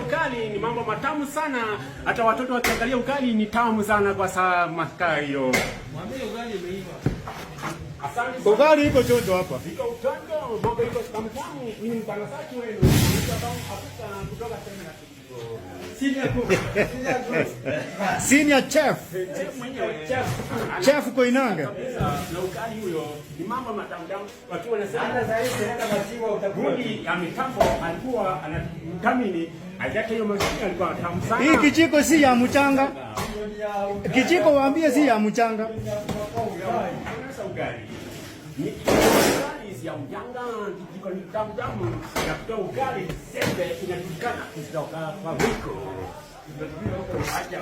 Ugali ni mambo matamu sana, hata watoto wakiangalia ugali ni tamu sana kwa sababu hiyo. Mwambie ugali imeiva. Asante. Ugali iko choto hapa. Iko choto, mambo iko tamu. Ni mtangazaji wenu. Kutoka tena Senior chef. Chef Koinanga. Na ugali huyo ni mambo matamu wakiwa wanasema hata zaidi tena maziwa utakuwa. Ya mitambo alikuwa anatamini ajake hiyo maziwa alikuwa tamu sana. Hii kijiko si ya mchanga. Kijiko waambie si ya mchanga. Ugali. Ni ugali ya mjanga kijiko ni tamu ya kutoa ugali sembe inajulikana kutoka kwa Mwiko. Acha